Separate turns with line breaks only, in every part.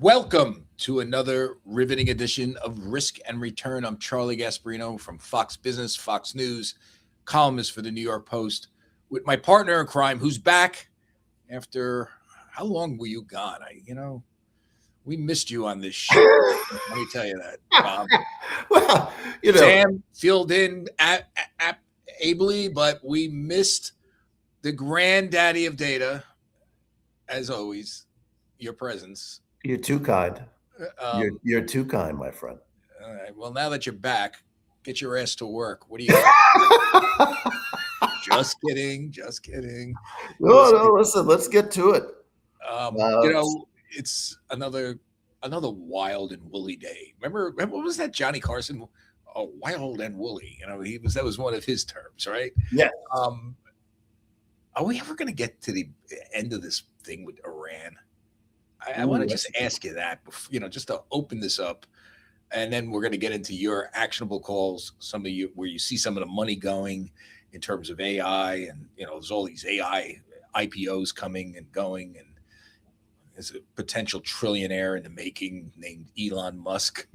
Welcome to another riveting edition of Risk and Return. I'm Charlie Gasparino from Fox Business, Fox News, columnist for the New York Post, with my partner in crime, who's back after how long were you gone? We missed you on this show. Let me tell you that.
Well,
Sam filled in ably, but we missed the granddaddy of data, as always, your presence.
you're too kind. You're too kind, my friend.
All right. Well, now that you're back, get your ass to work. What do you got? Just kidding. Just kidding.
No, listen, let's get to it.
It's another wild and woolly day. Remember what was that Johnny Carson? Oh, wild and woolly. That was one of his terms, right?
Yeah.
Are we ever going to get to the end of this thing with Iran? I want to just ask you that, just to open this up, and then we're going to get into your actionable calls. Some of you, where you see some of the money going in terms of AI, and there's all these AI IPOs coming and going, and there's a potential trillionaire in the making named Elon Musk,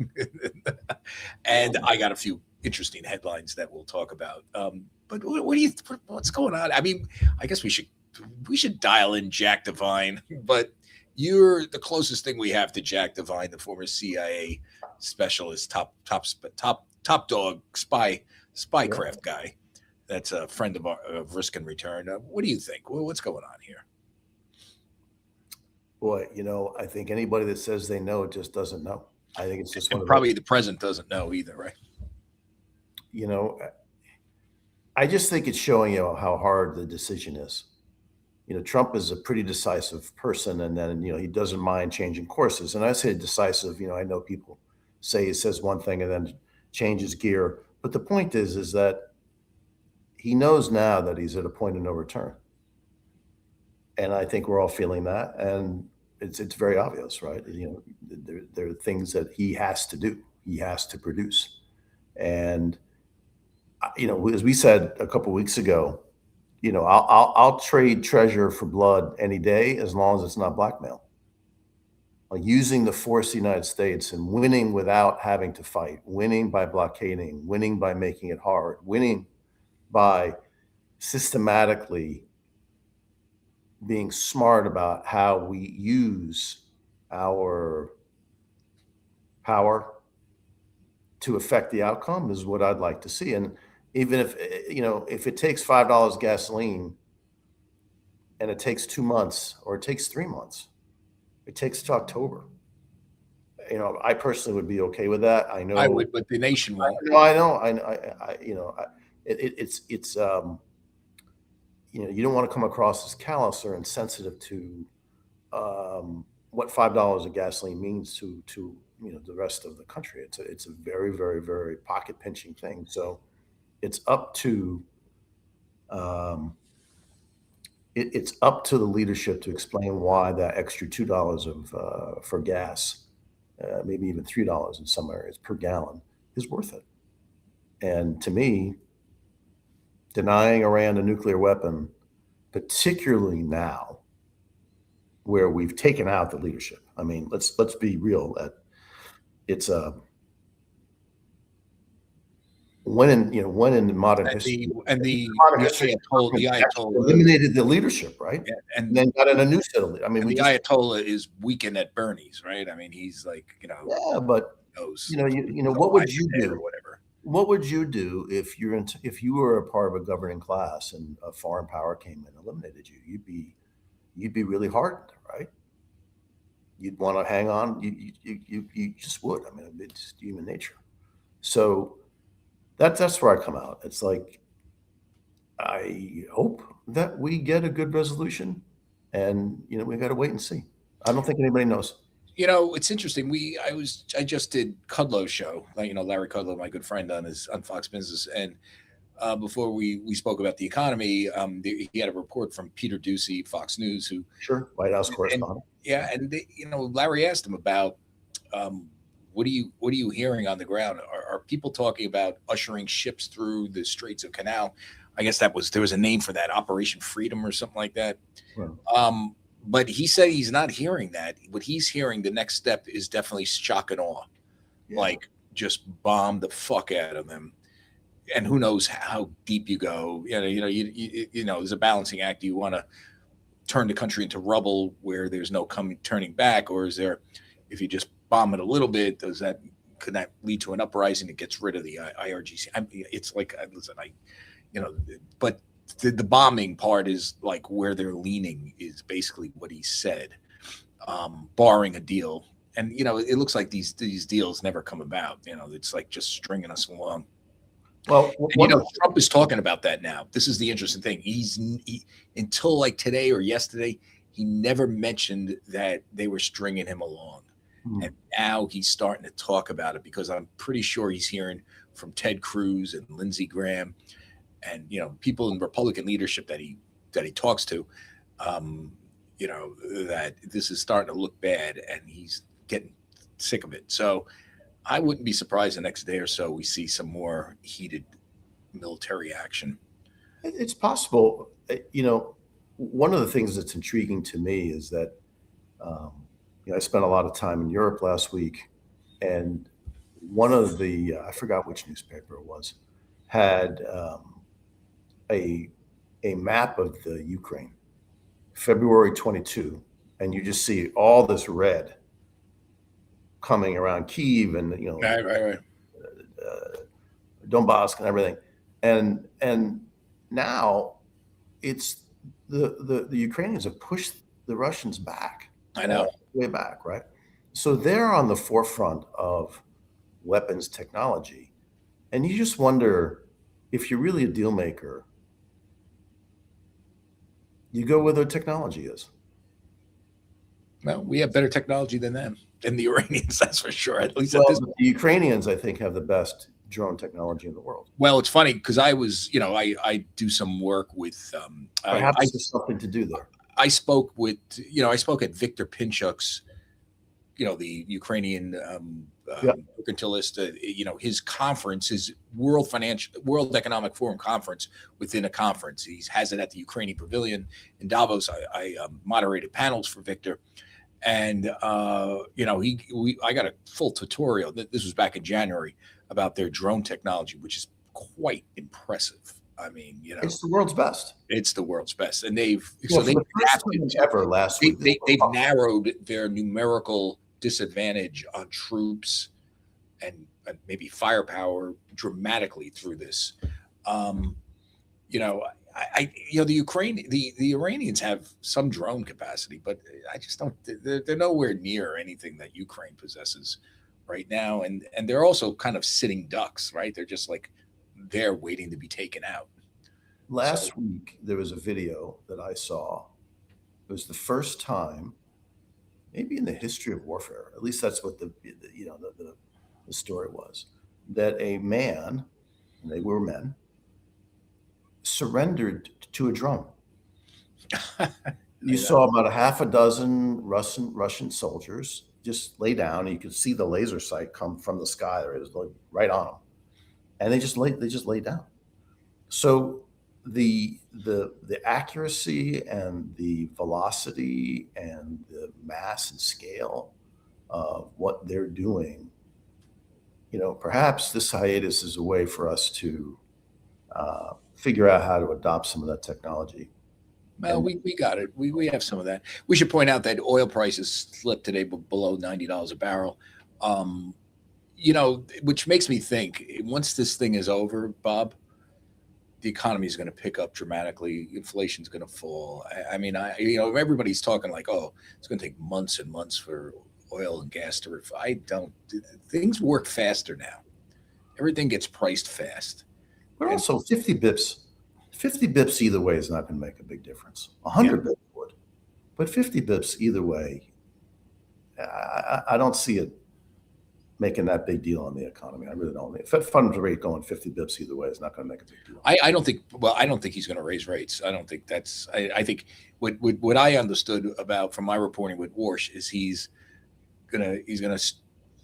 and I got a few interesting headlines that we'll talk about. But what's going on? I mean, I guess we should dial in Jack Devine, but you're the closest thing we have to Jack Devine, the former CIA specialist, top dog spycraft guy. That's a friend of Risk and Return. What do you think? What's going on here?
Boy, I think anybody that says they know just doesn't know. I think it's just
probably the president doesn't know either, right?
I just think it's showing you how hard the decision is. Trump is a pretty decisive person, and then, he doesn't mind changing courses. And I say decisive, I know people say he says one thing and then changes gear. But the point is that he knows now that he's at a point of no return. And I think we're all feeling that. And it's very obvious, right? There are things that he has to do. He has to produce. And, as we said a couple of weeks ago, I'll trade treasure for blood any day as long as it's not blackmail. Like using the force of the United States and winning without having to fight, winning by blockading, winning by making it hard, winning by systematically being smart about how we use our power to affect the outcome is what I'd like to see. And even if it takes $5 gasoline and it takes 2 months or it takes 3 months, it takes to October. I personally would be okay with that. I know
I would, but the nation won't.
No, I know. It's you don't want to come across as callous or insensitive to what $5 of gasoline means to the rest of the country. It's a very, very, very pocket pinching thing. So it's up to it's up to the leadership to explain why that extra $2 for gas, maybe even $3 in some areas per gallon, is worth it. And to me, denying Iran a nuclear weapon, particularly now, where we've taken out the leadership. I mean, let's be real. That it's when in modern history,
the Ayatollah
eliminated the leadership, right?
Yeah,
and then got in a new set of. I mean,
the Ayatollah is weekend at Bernie's, right? I mean, he's like,
yeah, but
knows,
what would you do?
Or whatever.
What would you do if you were a part of a governing class and a foreign power came and eliminated you? You'd be really hardened, right? You'd want to hang on. You just would. I mean, it's human nature. So that's where I come out. It's like, I hope that we get a good resolution, and we got to wait and see. I don't think anybody knows.
It's interesting. I just did Kudlow's show. Larry Kudlow, my good friend, on Fox Business, and before we spoke about the economy, he had a report from Peter Doocy, Fox News, who
White House correspondent.
Larry asked him about what are you hearing on the ground? Are people talking about ushering ships through the Straits of Canal? I guess there was a name for that, Operation Freedom or something like that.
Yeah.
But he said he's not hearing that. What he's hearing, the next step is definitely shock and awe,
Yeah.
like just bomb the fuck out of them. And who knows how deep you go? There's a balancing act. Do you want to turn the country into rubble where there's no turning back, or is there, if you just bomb it a little bit, could that lead to an uprising that gets rid of the IRGC? It's like, listen, but the bombing part is like where they're leaning is basically what he said, barring a deal. And it looks like these deals never come about. It's like just stringing us along.
Well,
and, Trump is talking about that now. This is the interesting thing. Until like today or yesterday, he never mentioned that they were stringing him along. And now he's starting to talk about it, because I'm pretty sure he's hearing from Ted Cruz and Lindsey Graham and people in Republican leadership that he talks to, that this is starting to look bad, and he's getting sick of it. So I wouldn't be surprised the next day or so we see some more heated military action.
It's possible. One of the things that's intriguing to me is that I spent a lot of time in Europe last week, and one of the I forgot which newspaper it was, had a map of the Ukraine, February 22, and you just see all this red coming around Kyiv and
Right.
Donbass and everything, and now it's the Ukrainians have pushed the Russians back.
I know,
way back, right? So they're on the forefront of weapons technology, and you just wonder, if you're really a deal maker, you go where the technology is.
Well, we have better technology than them, than the Iranians, that's for sure. At least
the Ukrainians, I think, have the best drone technology in the world.
Well, it's funny because I was, I do some work with.
Perhaps there's something to do there.
I spoke at Victor Pinchuk's, the Ukrainian mercantilist, his conference, his World Economic Forum conference within a conference. He has it at the Ukrainian Pavilion in Davos. I moderated panels for Victor. And, I got a full tutorial. This was back in January about their drone technology, which is quite impressive. I mean,
it's the world's best.
It's the world's best, and they've narrowed their numerical disadvantage on troops and maybe firepower dramatically through this. The Iranians have some drone capacity, but I just don't. They're nowhere near anything that Ukraine possesses right now, and they're also kind of sitting ducks, right? They're just like they're waiting to be taken out.
Last week, there was a video that I saw. It was the first time, maybe in the history of warfare, at least that's what the story was, that a man, and they were men, surrendered to a drone. You saw about a half a dozen Russian soldiers just lay down, and you could see the laser sight come from the sky. It was like right on them, and they just lay down. So the accuracy and the velocity and the mass and scale of what they're doing, perhaps this hiatus is a way for us to figure out how to adopt some of that technology.
Well, we got it. We have some of that. We should point out that oil prices slipped today below $90 a barrel. Which makes me think, once this thing is over, Bob, the economy is going to pick up dramatically. Inflation is going to fall. Everybody's talking like, oh, it's going to take months and months for oil and gas to things work faster now. Everything gets priced fast.
But also 50 bips either way is not going to make a big difference. 100 bips would, but 50 bips either way, I don't see it making that big deal on the economy. I really don't. Fed funds rate going 50 bips either way is not going to make a big deal.
I don't think he's going to raise rates. I don't think that's. I think what I understood from my reporting with Warsh is he's gonna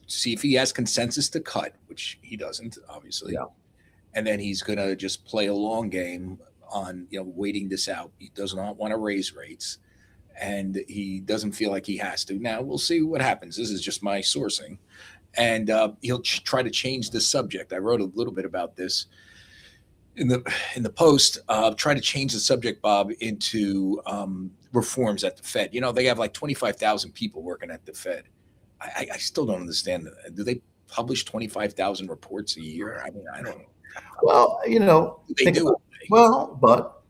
see if he has consensus to cut, which he doesn't, obviously.
Yeah.
And then he's going to just play a long game on, waiting this out. He does not want to raise rates. and he doesn't feel like he has to. Now we'll see what happens. This is just my sourcing, and he'll try to change the subject. I wrote a little bit about this in the post. Try to change the subject, Bob, into reforms at the Fed. They have like 25,000 people working at the Fed. I still don't understand that. Do they publish 25,000 reports a year? I mean, I don't.
Well,
They do.
Well, but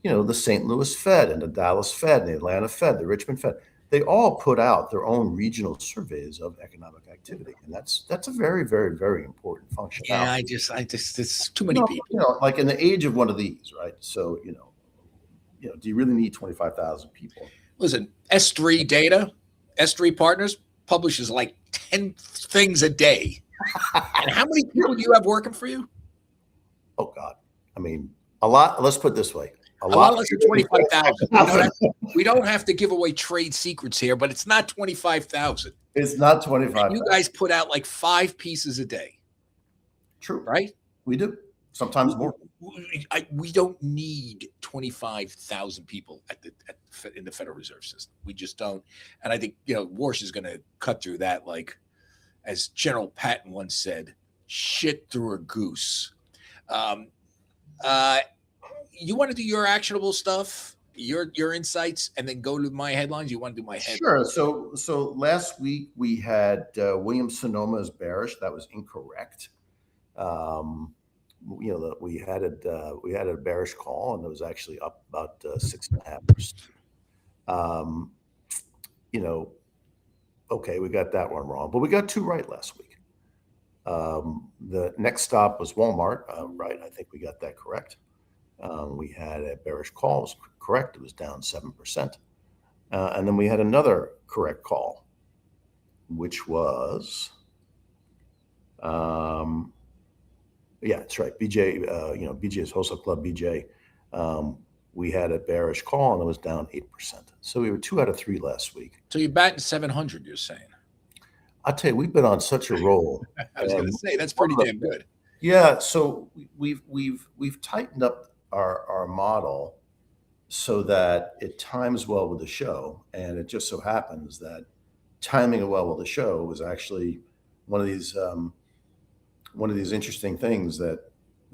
the St. Louis Fed and the Dallas Fed and the Atlanta Fed, the Richmond Fed, they all put out their own regional surveys of economic activity, and that's a very, very, very important function.
Yeah, I just, it's too many people.
Like in the age of one of these, right? So, do you really need 25,000 people?
Listen, S3 data, S3 Partners publishes like 10 things a day. And how many people do you have working for you?
Oh God, I mean, a lot. Let's put it this way. A
lot less than 25,000. We don't have to give away trade secrets here, but it's not 25,000.
It's not 25,000.
You guys put out like 5 pieces a day.
True.
Right?
We do. Sometimes more.
We don't need 25,000 people in the Federal Reserve System. We just don't. And I think, Warsh is going to cut through that, like, as General Patton once said, shit through a goose. You want to do your actionable stuff, your insights, and then go to my headlines? You want to do my headlines?
Sure. So last week we had William Sonoma as bearish. That was incorrect. That we had a bearish call, and it was actually up about 6.5%. Okay, we got that one wrong, but we got 2 right last week. The next stop was Walmart, right? I think we got that correct. We had a bearish call, it was correct. It was down 7%. And then we had another correct call, which was, yeah, that's right. BJ, BJ's Wholesale Club, BJ. We had a bearish call and it was down 8%. So we were 2 out of 3 last week.
So you're batting 700, you're saying?
I'll tell you, we've been on such a roll.
I was going to say, that's pretty damn good.
Yeah. So we've tightened up our model so that it times well with the show. And it just so happens that timing it well with the show was actually one of these interesting things that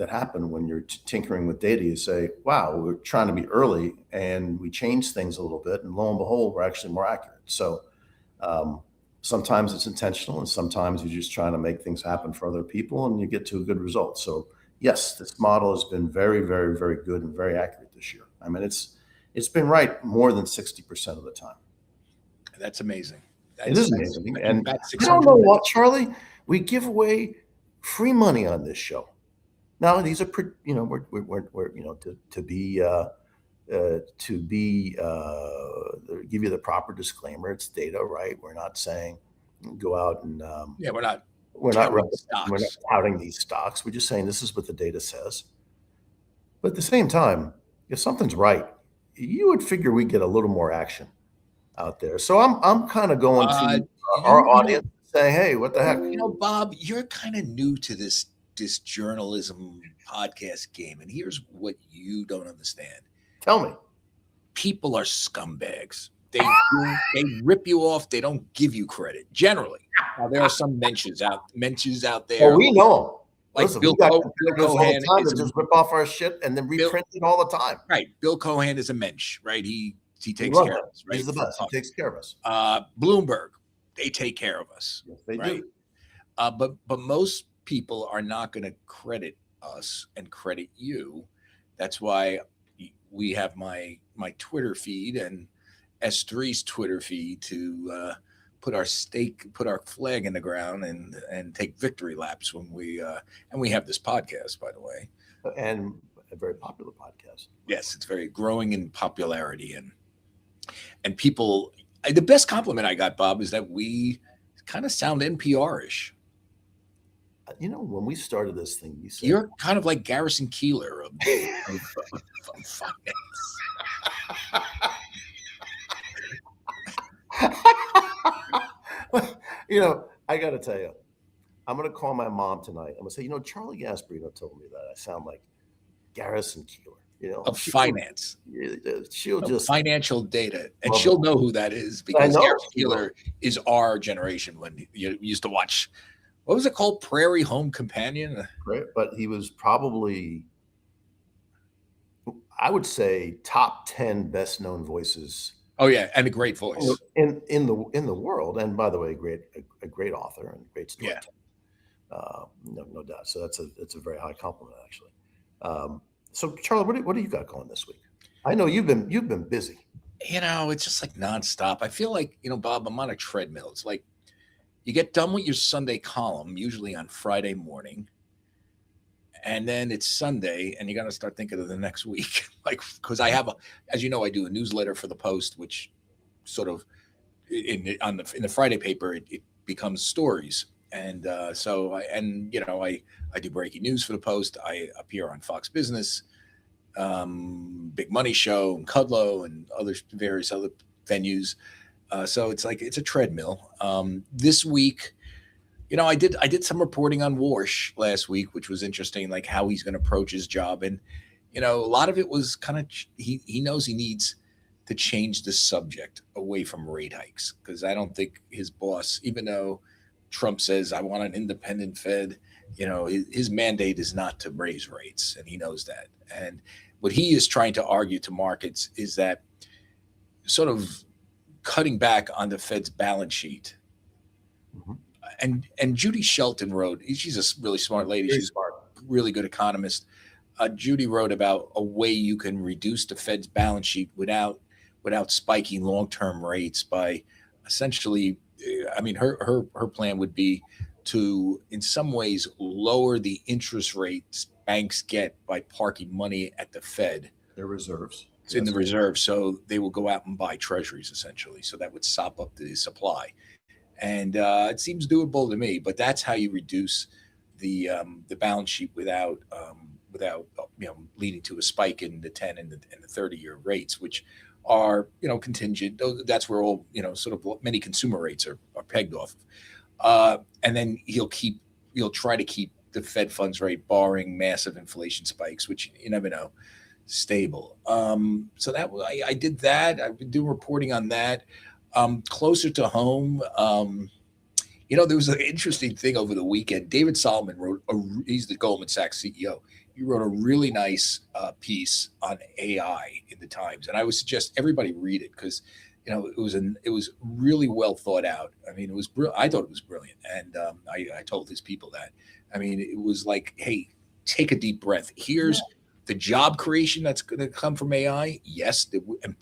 happen when you're tinkering with data. You say, wow, we're trying to be early and we change things a little bit, and lo and behold, we're actually more accurate. So sometimes it's intentional, and sometimes you're just trying to make things happen for other people, and you get to a good result. So yes, this model has been very, very, very good and very accurate this year. I mean, it's been right more than 60% of the time.
That's amazing.
It is amazing. And I don't know what, Charlie, we give away free money on this show. Now, these are, we're give you the proper disclaimer. It's data, right? We're not saying go out and we're not touting these stocks. We're just saying this is what the data says. But at the same time, if something's right, you would figure we get a little more action out there. So I'm kind of going to our audience saying, hey, what the heck?
Bob, you're kind of new to this journalism podcast game, and here's what you don't understand.
Tell me.
People are scumbags. They rip you off. They don't give you credit generally. Now, there are some mentions out there.
Oh, we know.
Like
listen,
Bill Cohen
just rip off our shit and then reprint it all the time.
Right. Bill Cohen is a mensch, right? He takes care of us. Right?
He's the best. He takes care of us.
Bloomberg, they take care of us.
Yes, they do.
But most people are not going to credit us and credit you. That's why we have my Twitter feed and S3's Twitter feed to put our flag in the ground and take victory laps when we have this podcast, by the way,
and a very popular podcast.
Yes, it's very growing in popularity, and people. The best compliment I got, Bob, is that we kind of sound NPR-ish.
When we started this thing, you said
you're kind of like Garrison Keillor of finance.
I got to tell you, I'm going to call my mom tonight. I'm going to say, Charlie Gasparino told me that I sound like Garrison Keeler.
Of finance,
She'll
of
just
financial data, and
love it.
she'll know who that is
I
because
know
Garrison
she will.
Keeler is our generation when you used to watch. What was it called? Prairie Home Companion.
Right? But he was probably, I would say, top 10 best known voices
Oh yeah, and a great voice.
in the world. And by the way, a great author and great
Yeah.
storyteller. No doubt. So that's a very high compliment, actually. So Charlie, what do you got going this week? I know you've been busy.
It's just like nonstop. I feel like, Bob, I'm on a treadmill. It's like you get done with your Sunday column, usually on Friday morning, and then it's Sunday, and you got to start thinking of the next week. Like, because as you know, I do a newsletter for the Post, which sort of in the Friday paper, it becomes stories. And I do breaking news for the Post. I appear on Fox Business, Big Money Show, and Kudlow, and various other venues. So it's like it's a treadmill. This week, I did some reporting on Warsh last week, which was interesting, like how he's going to approach his job, and a lot of it was kind of he knows he needs to change the subject away from rate hikes because I don't think his boss, even though Trump says I want an independent Fed, his mandate is not to raise rates, and he knows that. And what he is trying to argue to markets is that sort of cutting back on the Fed's balance sheet.
Mhm.
And Judy Shelton wrote. She's a really smart lady.
Very
She's
smart.
a really good economist. Judy wrote about a way you can reduce the Fed's balance sheet without spiking long-term rates by essentially. I mean, her plan would be to, in some ways, lower the interest rates banks get by parking money at the Fed.
Their reserves.
It's in the reserve, so they will go out and buy treasuries essentially. So that would sop up the supply, and it seems doable to me. But that's how you reduce the balance sheet without leading to a spike in the 10 and the 30-year rates, which are contingent. That's where all sort of many consumer rates are pegged off of. And then he'll try to keep the Fed funds rate, barring massive inflation spikes, which you never know, stable. So that I did that. I've been doing reporting on that. Closer to home, there was an interesting thing over the weekend. David Solomon wrote. He's the Goldman Sachs CEO. He wrote a really nice piece on AI in the Times, and I would suggest everybody read it because it was really well thought out. I mean, I thought it was brilliant, and I told his people that. I mean, it was like, hey, take a deep breath. Here's the job creation that's going to come from AI. Yes, and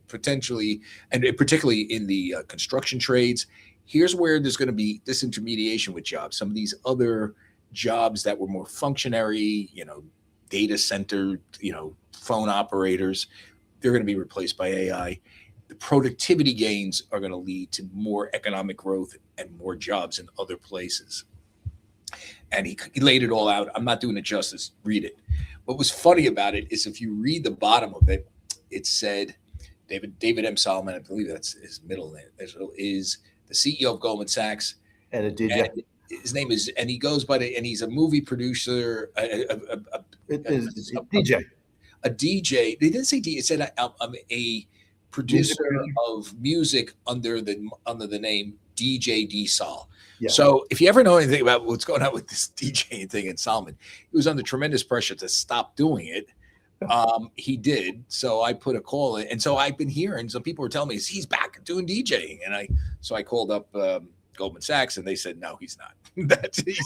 potentially, and particularly in the construction trades. Here's where there's going to be disintermediation with jobs. Some of these other jobs that were more functionary, data center, phone operators, they're going to be replaced by AI. The productivity gains are going to lead to more economic growth and more jobs in other places. And he laid it all out. I'm not doing it justice. Read it. What was funny about it is if you read the bottom of it, it said David M. Solomon, I believe that's his middle name, is the CEO of Goldman Sachs.
And a DJ.
And his name is, and he goes by and he's a movie producer,
DJ.
A DJ. They didn't say DJ. It said I'm a producer of music under the name DJ D Sol. Yeah. So if you ever know anything about what's going on with this DJing thing in Solomon, he was under tremendous pressure to stop doing it. He did. So I put a call in. And so I've been hearing some people were telling me he's back doing DJing. And I called up Goldman Sachs and they said, no, he's not. He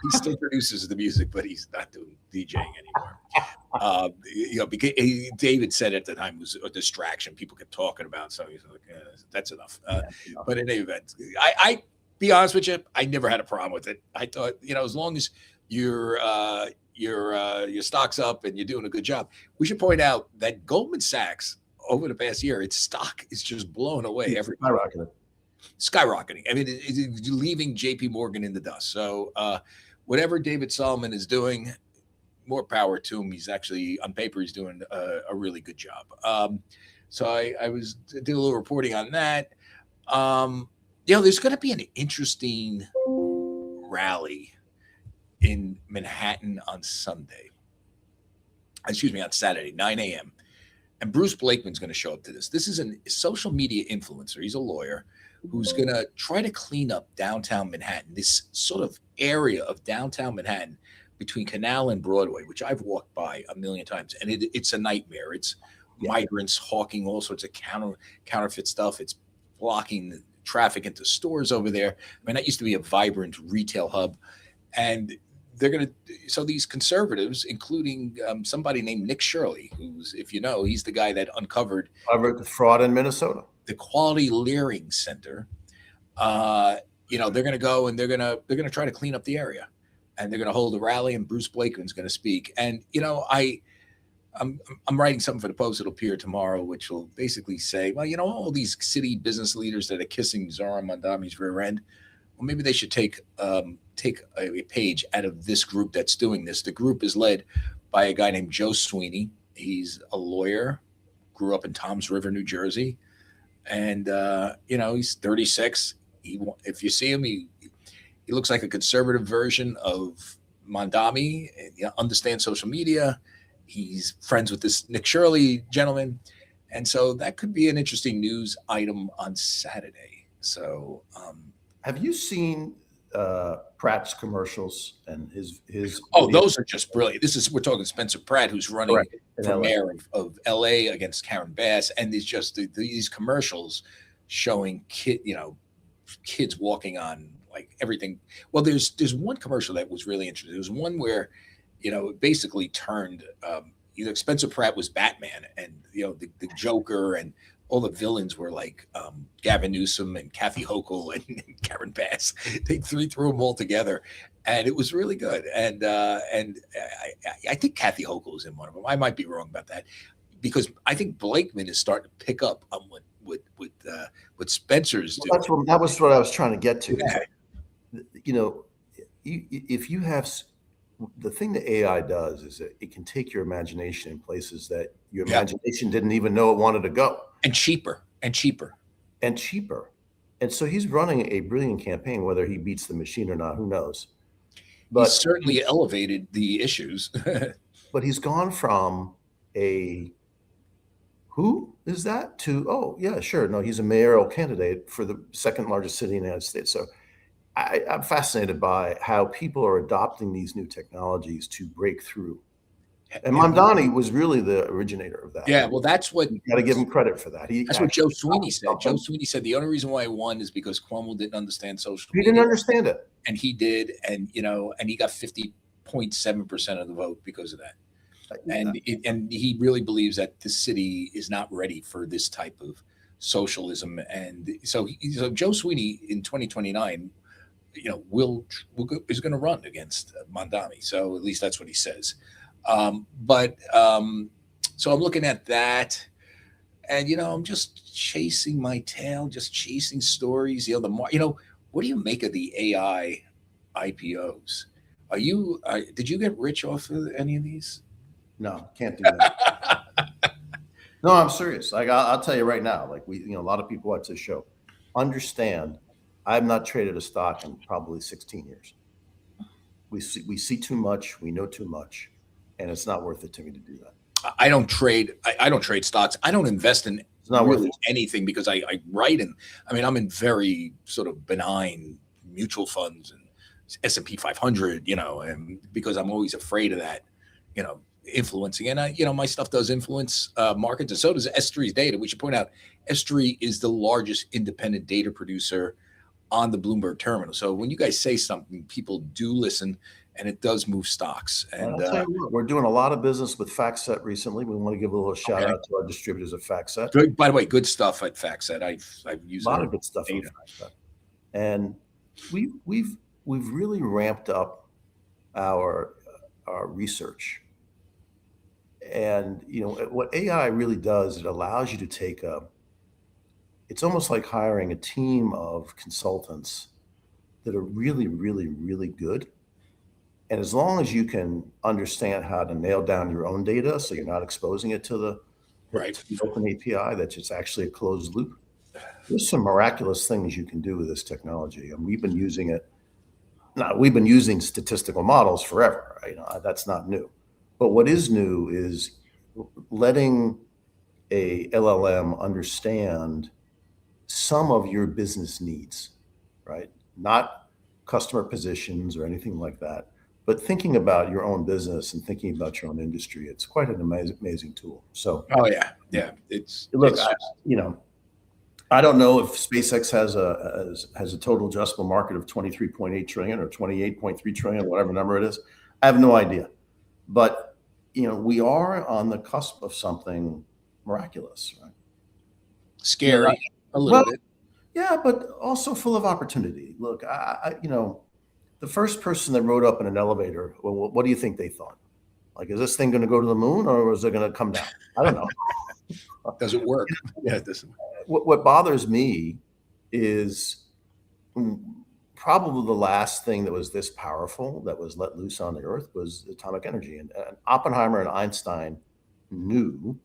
still produces the music, but he's not doing DJing anymore. Because David said at the time it was a distraction. People kept talking about, so he's like, that's enough. But in any event, I be honest with you, I never had a problem with it. I thought, as long as your stock's up and you're doing a good job. We should point out that Goldman Sachs over the past year, its stock is just blown away. Skyrocketing. I mean, it's leaving JP Morgan in the dust. So whatever David Solomon is doing, more power to him. He's actually, on paper, he's doing a really good job. So I did a little reporting on that. There's going to be an interesting rally in Manhattan on Sunday. excuse me, on Saturday, 9 a.m. And Bruce Blakeman's going to show up to this. This is a social media influencer. He's a lawyer who's going to try to clean up downtown Manhattan, this sort of area of downtown Manhattan between Canal and Broadway, which I've walked by a million times, and it's a nightmare. It's migrants hawking all sorts of counterfeit stuff. It's blocking the traffic into stores over there. I mean, that used to be a vibrant retail hub, and they're going to. So these conservatives, including somebody named Nick Shirley, who's, if you know, he's the guy that uncovered
the fraud in Minnesota,
the Quality Leering Center. You know, they're going to go and they're going to try to clean up the area, and they're going to hold a rally, and Bruce Blakeman's going to speak. And you know, I'm writing something for the Post. It'll appear tomorrow, which will basically say, well, you know, all these city business leaders that are kissing Zara Mondami's rear end, well, maybe they should take a page out of this group that's doing this. The group is led by a guy named Joe Sweeney. He's a lawyer, grew up in Toms River, New Jersey, and you know, he's 36. If you see him, he looks like a conservative version of Mondami. You know, understands social media. He's friends with this Nick Shirley gentleman. And so that could be an interesting news item on Saturday. So
have you seen Pratt's commercials and his
oh, those are just brilliant. We're talking Spencer Pratt, who's running for mayor of LA against Karen Bass, and there's just these commercials showing kids walking on like everything. Well, there's one commercial that was really interesting. There was one where, you know, it basically turned either Spencer Pratt was Batman, and you know, the Joker and all the villains were like Gavin Newsom and Kathy Hochul and Karen Bass. They threw them all together, and it was really good. And I think Kathy Hochul is in one of them. I might be wrong about that, because I think Blakeman is starting to pick up on what Spencer's doing.
That was what I was trying to get to.
Yeah.
You know, if you have. The thing that AI does is that it can take your imagination in places that your imagination didn't even know it wanted to go.
And cheaper.
And so he's running a brilliant campaign, whether he beats the machine or not, who knows?
But he's certainly elevated the issues.
But he's gone from who is that to, oh, yeah, sure. No, he's a mayoral candidate for the second largest city in the United States. So I'm fascinated by how people are adopting these new technologies to break through. And Mondani was really the originator of that.
Yeah, well, that's what you
got to give him credit for that.
That's what Joe Sweeney said. Joe Sweeney said the only reason why I won is because Cuomo didn't understand social media.
He didn't understand it,
and he did, and you know, and he got 50.7% of the vote because of that. And he really believes that the city is not ready for this type of socialism, and so Joe Sweeney in 2029. You know, is going to run against Mondami. So at least that's what he says. So I'm looking at that, and you know, I'm just chasing my tail, just chasing stories. You know, what do you make of the AI IPOs? Did you get rich off of any of these?
No, can't do that. No, I'm serious. Like I'll tell you right now. Like a lot of people watch this show, understand. I've not traded a stock in probably 16 years. We see too much, we know too much, and it's not worth it to me to do that.
I don't trade. I don't trade stocks. I don't invest in anything because I write in. I mean, I'm in very sort of benign mutual funds and S&P 500. You know, and because I'm always afraid of that. You know, influencing, and my stuff does influence markets, and so does S3's data. We should point out S3 is the largest independent data producer on the Bloomberg terminal. So when you guys say something, people do listen, and it does move stocks. And
we're doing a lot of business with FactSet recently. We want to give a little shout out to our distributors at FactSet.
Good, by the way, good stuff at FactSet. I've used
a lot of good stuff at FactSet, and we've really ramped up our research. And what AI really does, it allows you to take it's almost like hiring a team of consultants that are really, really, really good. And as long as you can understand how to nail down your own data, so you're not exposing it to the open API, that it's actually a closed loop, there's some miraculous things you can do with this technology. And we've been using it. Now, we've been using statistical models forever. Right? That's not new. But what is new is letting a LLM understand some of your business needs, right? Not customer positions or anything like that, but thinking about your own business and thinking about your own industry. It's quite an amazing tool. So,
Oh yeah, yeah.
look,
It's just
I don't know if SpaceX has a total addressable market of 23.8 trillion or 28.3 trillion, whatever number it is. I have no idea. But we are on the cusp of something miraculous, right?
scary a little
Well,
bit.
yeah, but also full of opportunity. Look, the first person that rode up in an elevator, well, what do you think they thought? Like, is this thing going to go to the moon or is it going to come down? I don't know.
Does it work? Yeah, it doesn't.
What bothers me is probably the last thing that was this powerful that was let loose on the earth was atomic energy. And Oppenheimer and Einstein knew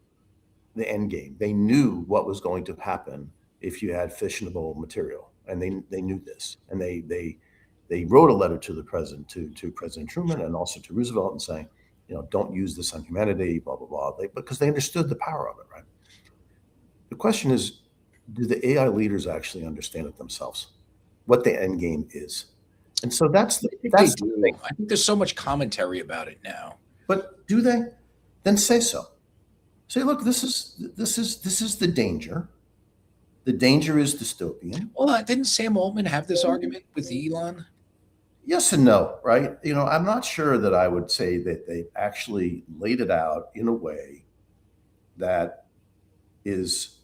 the end game. They knew what was going to happen if you had fissionable material, and they knew this, and they wrote a letter to the president, to President Truman, and also to Roosevelt, and saying, don't use this on humanity, blah blah blah, because they understood the power of it, right? The question is, do the AI leaders actually understand it themselves, what the end game is? And so that's
I think they
that's the thing.
do. I think there's so much commentary about it now.
But do they? Then say so. Say, look, this is the danger. The danger is dystopian.
Well, didn't Sam Altman have this argument with Elon?
Yes and no, right? I'm not sure that I would say that they actually laid it out in a way that is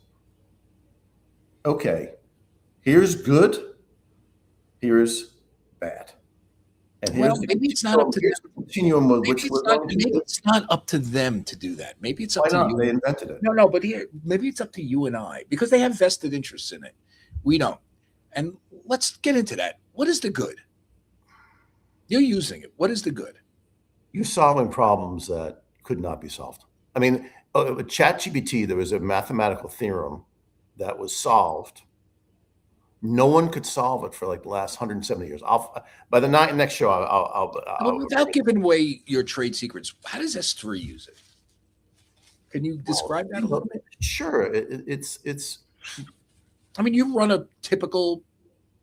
okay. Here's good, here's bad. And
Well, maybe it's not up to them.
the continuum with which we're going to
Maybe
do.
it's not up to them to do that. Maybe it's up
Why
to
not?
you.
They invented it.
No, but here, maybe it's up to you and I because they have vested interests in it. We don't. And let's get into that. What is the good? You're using it. What is the good?
You're solving problems that could not be solved. I mean, with ChatGPT, there was a mathematical theorem that was solved. No one could solve it for like the last 170 years. By the next show,
Well, without giving away your trade secrets, how does S3 use it? Can you describe that a little bit?
Sure. It's.
I mean, you run a typical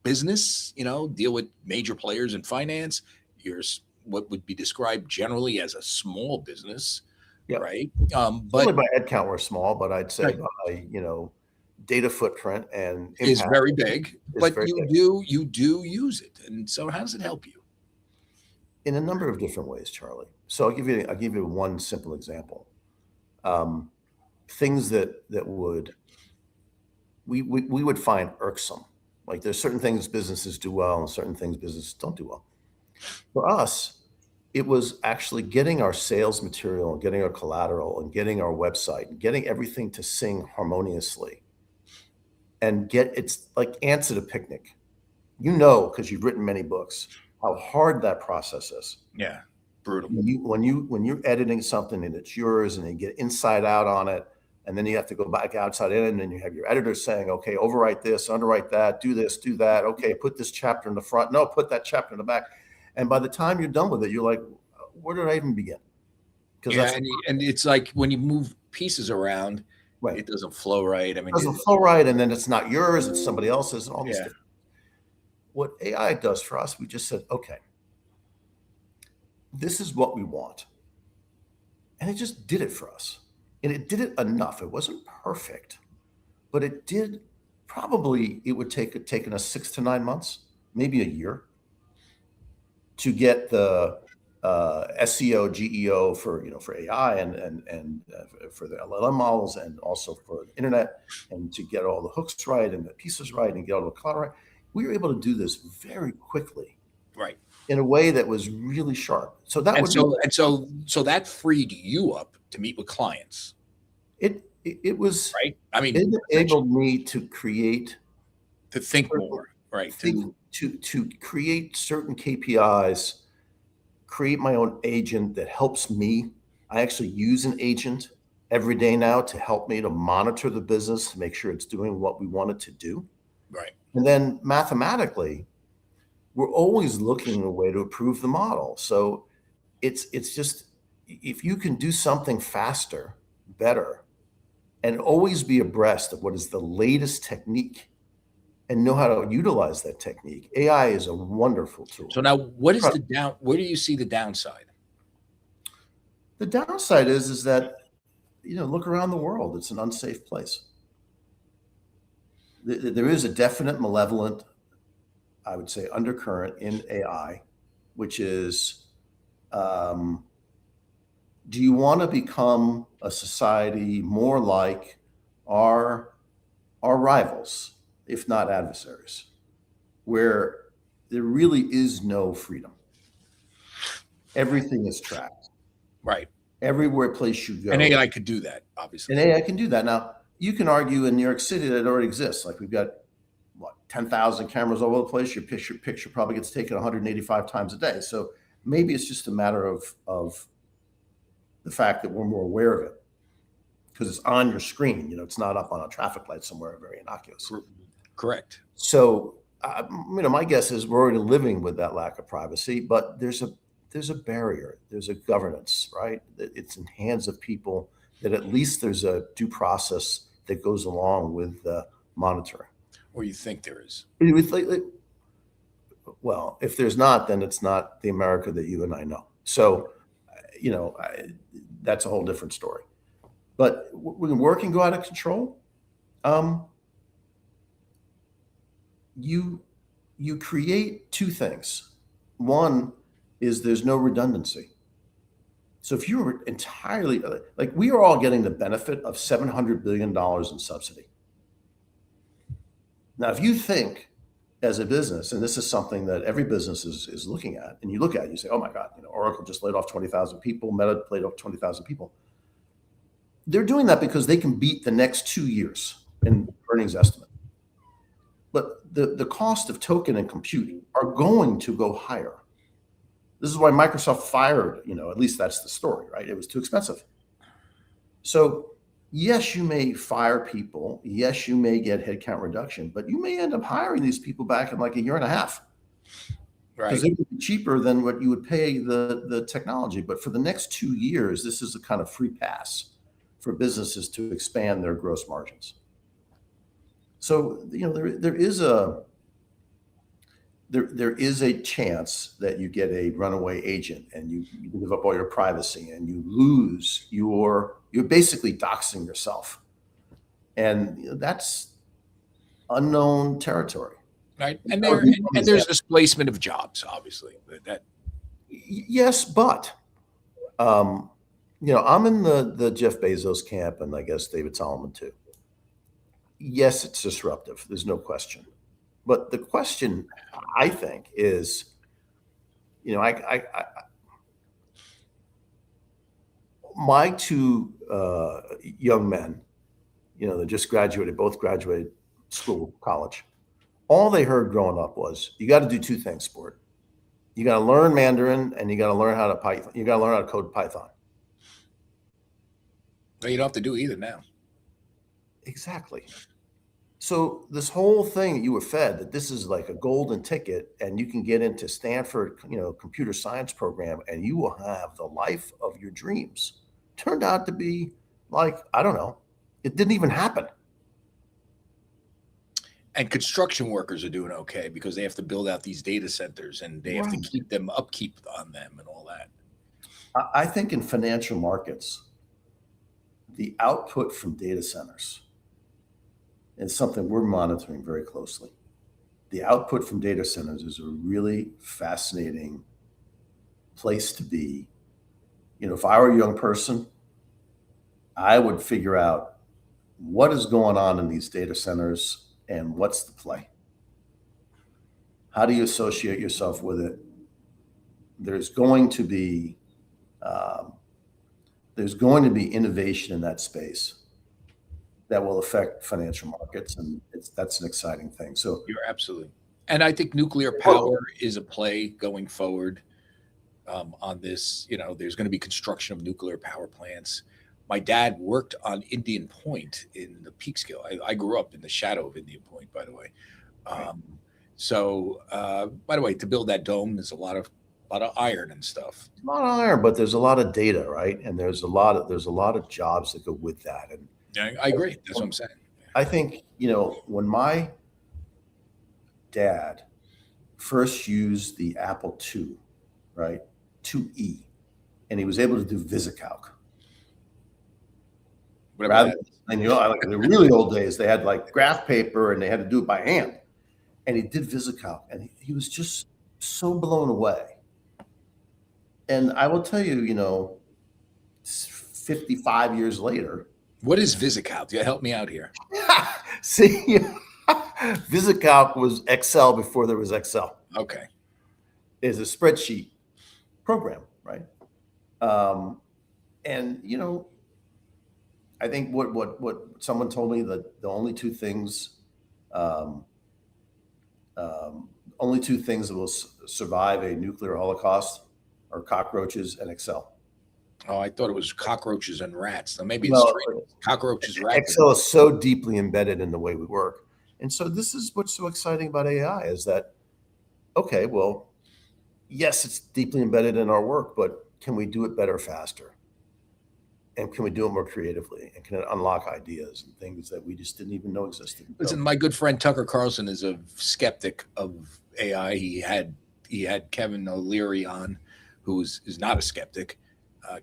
business, deal with major players in finance. You're what would be described generally as a small business,
Yeah.
right?
But only by head count we're small, but I'd say
Right.
by data footprint and
Is
impact
very big, but
very big.
you do use it. And so how does it help you?
In a number of different ways, Charlie. So I'll give you one simple example. Things that we would find irksome. Like there's certain things businesses do well and certain things businesses don't do well. For us, it was actually getting our sales material and getting our collateral and getting our website and getting everything to sing harmoniously and it's like ants at a picnic. Because you've written many books, how hard that process is.
Yeah, brutal.
When you're editing something and it's yours and you get inside out on it, and then you have to go back outside in, and then you have your editor saying, okay, overwrite this, underwrite that, do this, do that. Okay, put this chapter in the front. No, put that chapter in the back. And by the time you're done with it, you're like, where did I even begin?
Because and it's like when you move pieces around,
right.
It doesn't flow right. I mean,
it doesn't flow right, and then it's not yours, it's somebody else's, and all this.
Yeah.
What AI does for us, we just said, okay, this is what we want. And it just did it for us. And it did it enough. It wasn't perfect, but it did probably, it would taken us 6 to 9 months, maybe a year, to get the SEO, GEO for AI and for the LLM models, and also for the internet, and to get all the hooks right and the pieces right and get all the color right. We were able to do this very quickly,
right,
in a way that was really sharp. So that
so that freed you up to meet with clients.
It was
right. I mean,
it enabled me to create,
to think more, right?
To create certain KPIs, create my own agent that helps me. I actually use an agent every day now to help me to monitor the business, to make sure it's doing what we want it to do.
Right.
And then mathematically, we're always looking at a way to improve the model. So it's just, if you can do something faster, better, and always be abreast of what is the latest technique and know how to utilize that technique, AI is a wonderful tool.
So now, what is the down? Where do you see the downside?
The downside is that, look around the world. It's an unsafe place. There is a definite malevolent, I would say, undercurrent in AI, which is, do you want to become a society more like our rivals, if not adversaries, where there really is no freedom? Everything is tracked.
Right.
Everywhere place you go.
And AI could do that, obviously.
And AI can do that. Now, you can argue in New York City that it already exists. Like we've got, 10,000 cameras all over the place. Your picture probably gets taken 185 times a day. So maybe it's just a matter of the fact that we're more aware of it because it's on your screen. It's not up on a traffic light somewhere, very innocuous.
Correct.
So, my guess is we're already living with that lack of privacy, but there's a barrier. There's a governance, right? It's in hands of people that at least there's a due process that goes along with monitoring.
Or you think there is?
Well, if there's not, then it's not the America that you and I know. So, that's a whole different story. But when work can go out of control, you create two things. One is there's no redundancy. So if you were entirely, like we are all getting the benefit of $700 billion in subsidy. Now, if you think as a business, and this is something that every business is looking at, and you look at it, you say, oh my God, Oracle just laid off 20,000 people, Meta laid off 20,000 people. They're doing that because they can beat the next 2 years in earnings estimate. But the cost of token and compute are going to go higher. This is why Microsoft fired, at least that's the story, right? It was too expensive. So yes, you may fire people. Yes, you may get headcount reduction, but you may end up hiring these people back in like a year and a half.
Right.
Because it would be cheaper than what you would pay the technology. But for the next 2 years, this is a kind of free pass for businesses to expand their gross margins. So, there is a chance that you get a runaway agent and you give up all your privacy and you lose you're basically doxing yourself. And that's unknown territory.
Right. And there's displacement of jobs, obviously.
Yes, but I'm in the Jeff Bezos camp, and I guess David Solomon too. Yes, it's disruptive. There's no question. But the question, I think, is, my two young men, they just graduated, both graduated school, college. All they heard growing up was, you got to do two things, sport. You got to learn Mandarin, and you got to learn how to Python. You got to learn how to code Python.
Well, you don't have to do either now.
Exactly. So this whole thing that you were fed, that this is like a golden ticket and you can get into Stanford, computer science program and you will have the life of your dreams, turned out to be like, I don't know, it didn't even happen.
And construction workers are doing okay because they have to build out these data centers and they have to keep upkeep on them and all that.
I think in financial markets, the output from data centers is something we're monitoring very closely. The output from data centers is a really fascinating place to be. If I were a young person, I would figure out what is going on in these data centers and what's the play. How do you associate yourself with it? There's going to be innovation in that space that will affect financial markets, and that's an exciting thing. So
you're absolutely, and I think nuclear power is a play going forward on this. There's going to be construction of nuclear power plants. My dad worked on Indian Point in the Peekskill. I grew up in the shadow of Indian Point, by the way. So, by the way, to build that dome, there's a lot of A lot of iron and stuff.
A lot of iron, but there's a lot of data, right? And there's a lot of jobs that go with that. And
Yeah, I agree. That's what I'm saying.
I think, when my dad first used the Apple II, right, 2E, and he was able to do VisiCalc.
Whatever
Rather
that.
than, like in the really old days, they had like graph paper and they had to do it by hand. And he did VisiCalc, and he was just so blown away. And I will tell you, 55 years later.
What is VisiCalc? Yeah, help me out here.
See, VisiCalc was Excel before there was Excel.
Okay.
It's a spreadsheet program, right? And I think what someone told me, that the only two things that will survive a nuclear holocaust are cockroaches and Excel.
Oh, I thought it was cockroaches and rats. So maybe it's
No,
straight cockroaches, rats.
Excel is so deeply embedded in the way we work. And so this is what's so exciting about AI, is that, okay, well, yes, it's deeply embedded in our work, but can we do it better, faster? And can we do it more creatively? And can it unlock ideas and things that we just didn't even know existed?
Listen, my good friend Tucker Carlson is a skeptic of AI. He had Kevin O'Leary on, who is not a skeptic.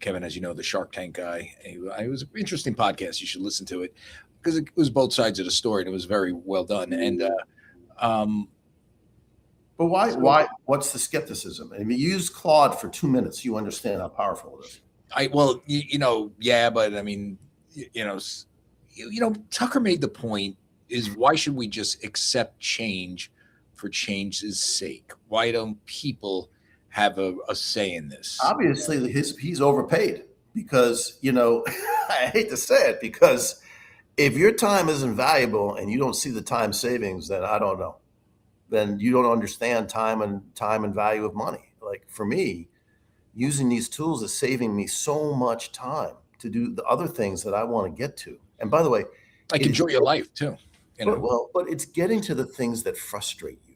Kevin, as you know, the Shark Tank guy. It was an interesting podcast. You should listen to it, because it was both sides of the story, and it was very well done. And
but why? What's the skepticism? I mean, you use Claude for 2 minutes, you understand how powerful it is.
Yeah, but I mean, Tucker made the point: is why should we just accept change for change's sake? Why don't people have a say in this?
Obviously, he's overpaid, because I hate to say it, because if your time isn't valuable and you don't see the time savings, then I don't know. Then you don't understand time and value of money. Like for me, using these tools is saving me so much time to do the other things that I want to get to. And by the way,
like enjoy your life too.
But it's getting to the things that frustrate you.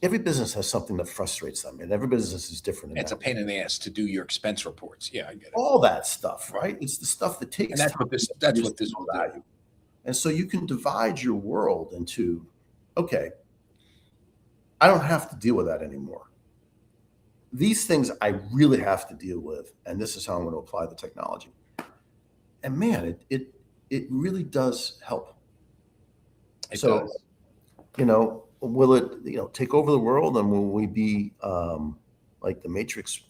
Every business has something that frustrates them, and every business is different.
It's a pain in the ass to do your expense reports. Yeah, I get it.
All that stuff, right? It's the stuff that takes.
And that's what this will do.
And so you can divide your world into, okay, I don't have to deal with that anymore. These things I really have to deal with, and this is how I'm going to apply the technology. And man, it really does help.
It does.
Will it, take over the world, and will we be like the Matrix,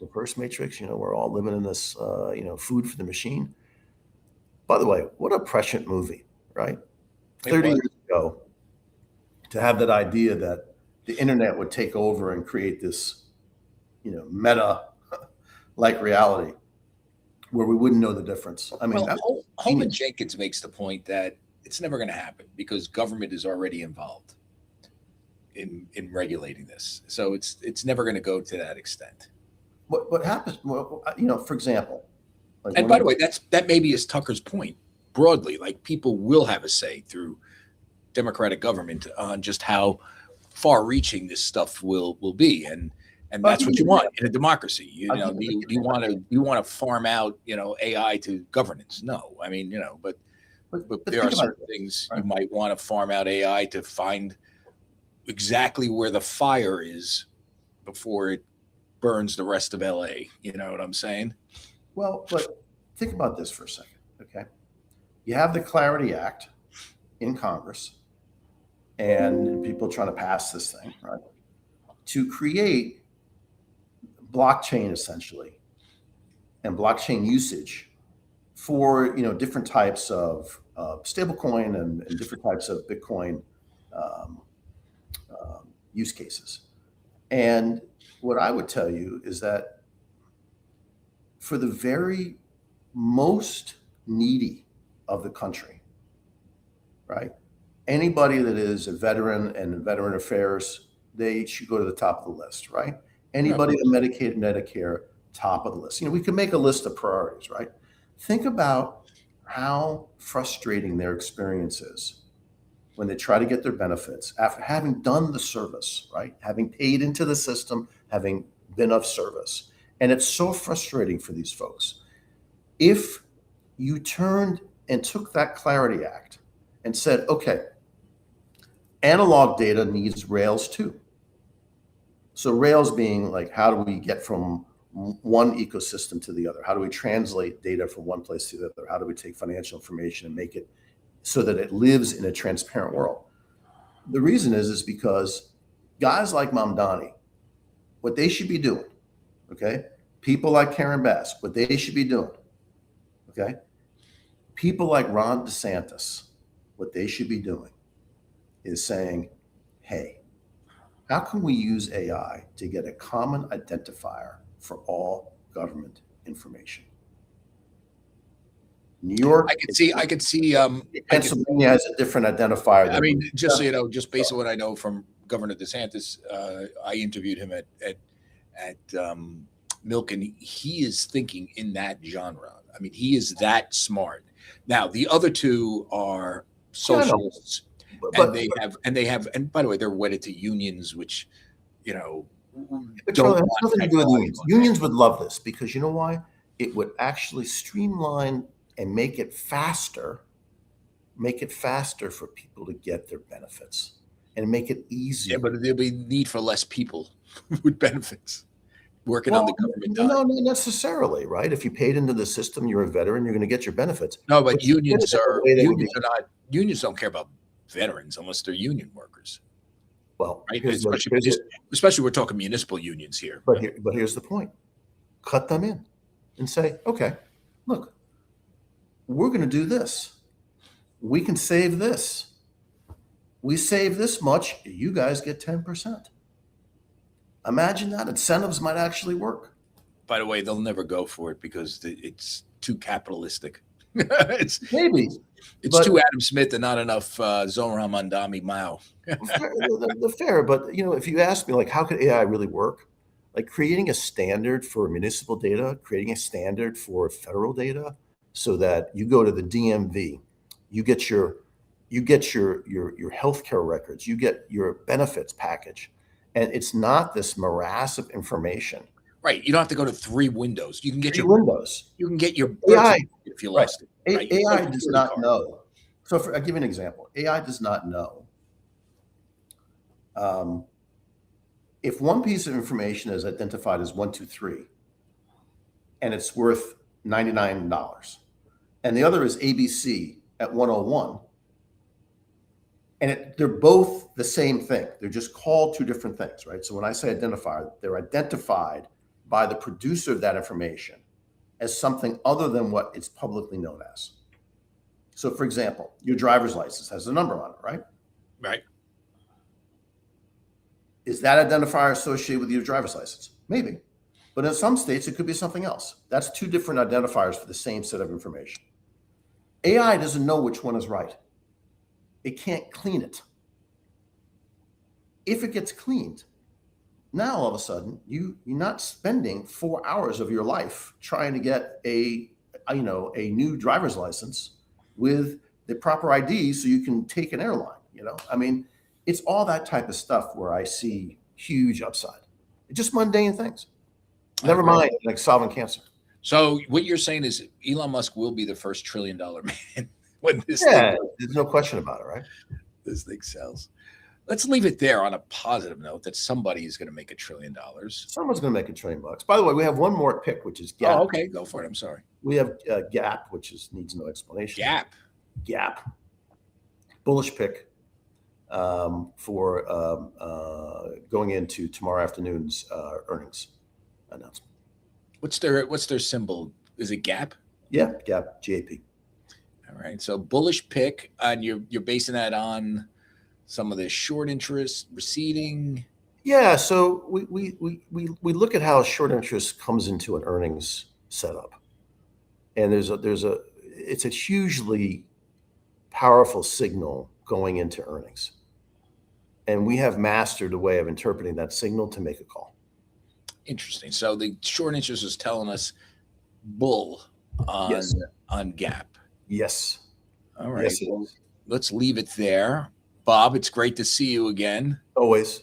the first Matrix? We're all living in this, food for the machine. By the way, what a prescient movie, right? 30 years ago, to have that idea that the internet would take over and create this, meta-like reality where we wouldn't know the difference. I mean,
Holman Jenkins makes the point that it's never going to happen because government is already involved in regulating this. So it's never going to go to that extent.
What happens? Well, for example,
and by the way, that maybe is Tucker's point broadly. Like people will have a say through democratic government on just how far-reaching this stuff will be, and that's what you want in a democracy. You want to farm out AI to governance? No, I mean but there are certain things you might want to farm out AI to find exactly where the fire is before it burns the rest of LA. You know what I'm saying?
Well, but think about this for a second, okay? You have the Clarity Act in Congress, and people trying to pass this thing, right? To create blockchain, essentially, and blockchain usage for different types of stablecoin and different types of Bitcoin use cases. And what I would tell you is that for the very most needy of the country, right? Anybody that is a veteran and in veteran affairs, they should go to the top of the list, right? Anybody in Medicaid and Medicare, top of the list. We can make a list of priorities, right? Think about how frustrating their experience is when they try to get their benefits after having done the service, right? Having paid into the system, having been of service. And it's so frustrating for these folks. If you turned and took that Clarity Act and said, okay, analog data needs rails too. So rails being like, how do we get from one ecosystem to the other? How do we translate data from one place to the other? How do we take financial information and make it so that it lives in a transparent world? The reason is because guys like Mamdani, what they should be doing, okay? People like Karen Bass, what they should be doing, okay? People like Ron DeSantis, what they should be doing is saying, hey, how can we use AI to get a common identifier for all government information? New York,
I could see.
Pennsylvania has a different identifier.
I mean, just so you know, just based on what I know from Governor DeSantis, I interviewed him at Milk, and he is thinking in that genre. I mean, he is that smart. Now, the other two are socialists, and and by the way, they're wedded to unions, which don't
it has
want
nothing to do with
technology
unions. Unions would love this because you know why? It would actually streamline and make it faster for people to get their benefits and make it easier.
Yeah, but there'll be need for less people with benefits working on the government.
No, not necessarily, right? If you paid into the system, you're a veteran, you're going to get your benefits.
No, but unions not. Unions don't care about veterans unless they're union workers.
Well,
right? Especially we're talking municipal unions here.
But here's the point: cut them in and say, okay, look, we're going to do this. We can save this. We save this much. You guys get 10%. Imagine that. Incentives might actually work.
By the way, they'll never go for it because it's too capitalistic. It's too Adam Smith and not enough Zohran Mandami Mao.
Fair, but if you ask me, like, how could AI really work? Like creating a standard for municipal data, creating a standard for federal data, so that you go to the DMV, you get your healthcare records, you get your benefits package, and it's not this morass of information.
Right. You don't have to go to 3 windows. You can get
windows.
You can get your
AI
if you lost it. Right?
AI does not know. So I'll give you an example. AI does not know if one piece of information is identified as 123 and it's worth $99, and the other is ABC at 101, and they're both the same thing. They're just called 2 different things, right? So when I say identified, they're identified by the producer of that information as something other than what it's publicly known as. So for example, your driver's license has a number on it, right?
Right.
Is that identifier associated with your driver's license? Maybe. But in some states, it could be something else. That's 2 different identifiers for the same set of information. AI doesn't know which one is right. It can't clean it. If it gets cleaned, now all of a sudden you're not spending 4 hours of your life trying to get a new driver's license with the proper ID so you can take an airline. I mean, it's all that type of stuff where I see huge upside. It's just mundane things. Never mind like solving cancer.
So what you're saying is Elon Musk will be the first $1 trillion man when this
there's no question about it, right?
This thing sells. Let's leave it there on a positive note that somebody is going to make $1 trillion.
Someone's going to make $1 trillion. By the way, we have one more pick, which is Gap.
Oh, okay, go for it. I'm sorry.
We have Gap, which needs no explanation. Gap. Bullish pick for going into tomorrow afternoon's earnings announcement.
What's their symbol? Is it Gap?
Yeah, Gap, GAP.
All right. So bullish pick, and you're basing that on some of the short interest receding.
Yeah. So we look at how short interest comes into an earnings setup, and it's a hugely powerful signal going into earnings, and we have mastered a way of interpreting that signal to make a call.
Interesting. So the short interest is telling us bull on Gap.
Yes.
All right. Yes, well, let's leave it there. Bob, it's great to see you again.
Always.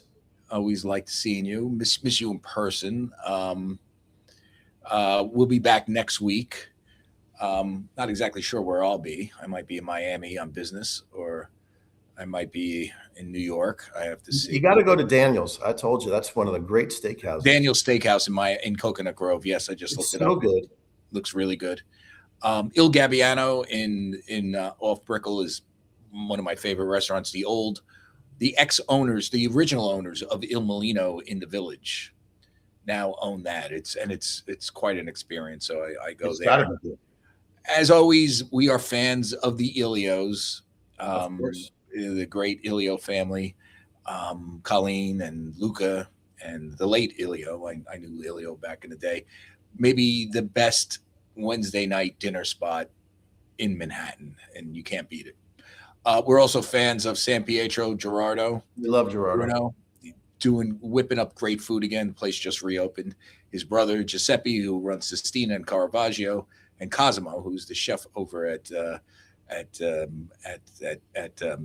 Always liked seeing you. Miss you in person. We'll be back next week. Not exactly sure where I'll be. I might be in Miami on business, or I might be in New York. I have to
You
see.
got to go to Daniel's. I told you that's one of the great steakhouses.
Daniel's Steakhouse in Coconut Grove. Yes, I just
It's
looked it
so
up.
good.
Looks really good. Il Gabbiano in off Brickell is one of my favorite restaurants. The ex owners, the original owners of Il Molino in the Village, now own that. It's quite an experience. So I go
It's got to
there.
be good.
As always, we are fans of the Ilios,
Of course.
the great Ilio family, Colleen and Luca, and the late Ilio. I knew Ilio back in the day. Maybe the best Wednesday night dinner spot in Manhattan, and you can't beat it. We're also fans of San Pietro Gerardo
We love Gerardo.
Bruno, whipping up great food again. The place just reopened. His brother Giuseppe, who runs Sistina and Caravaggio, and Cosimo, who's the chef over at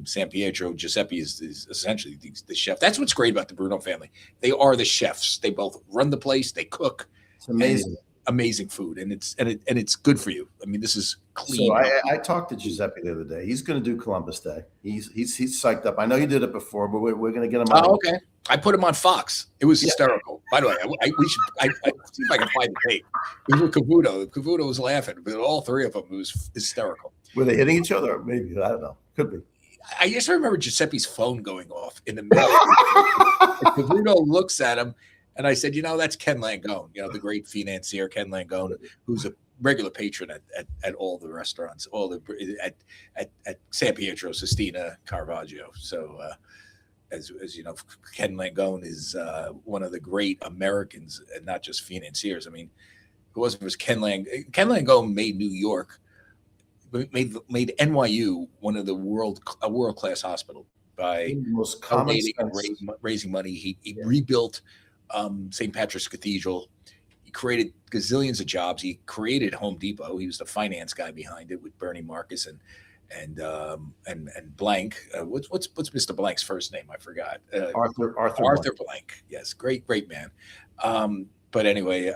San Pietro. Giuseppe is essentially the chef. That's what's great about the Bruno family. They are the chefs. They both run the place. They cook.
It's amazing.
Amazing food, and it's good for you. I mean, this is clean.
So I talked to Giuseppe the other day. He's going to do Columbus Day. He's psyched up. I know you did it before, but we're going to get him on.
Oh, okay. I put him on Fox. It was hysterical. By the way, I see if I can find the tape. It was with Cavuto. Cavuto was laughing, but all three of them, it was hysterical.
Were they hitting each other? Maybe, I don't know. Could be.
I just remember Giuseppe's phone going off in the middle. Cavuto looks at him, and I said, that's Ken Langone, the great financier Ken Langone, who's a regular patron at all the restaurants, at San Pietro, Sistina, Caravaggio. So, as you know, Ken Langone is one of the great Americans, and not just financiers. I mean, if it wasn't for Ken Langone made New York, made NYU one of the world class hospital by
most common
raising money. He rebuilt St. Patrick's Cathedral. He created gazillions of jobs. He created Home Depot. He was the finance guy behind it with Bernie Marcus and Blank. What's Mr. Blank's first name? I forgot. Arthur Blank. Yes, great man. But anyway,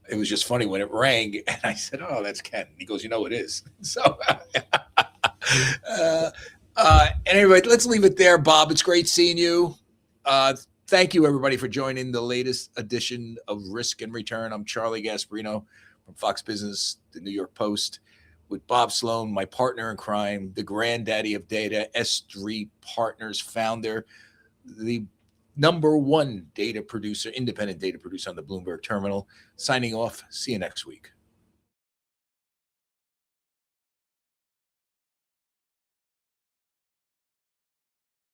it was just funny when it rang, and I said, "Oh, that's Ken." And he goes, "It is." So anyway, let's leave it there, Bob. It's great seeing you. Thank you, everybody, for joining the latest edition of Risk and Return. I'm Charlie Gasparino from Fox Business, the New York Post, with Bob Sloan, my partner in crime, the granddaddy of data, S3 Partners founder, the #1 data producer, independent data producer on the Bloomberg Terminal. Signing off. See you next week.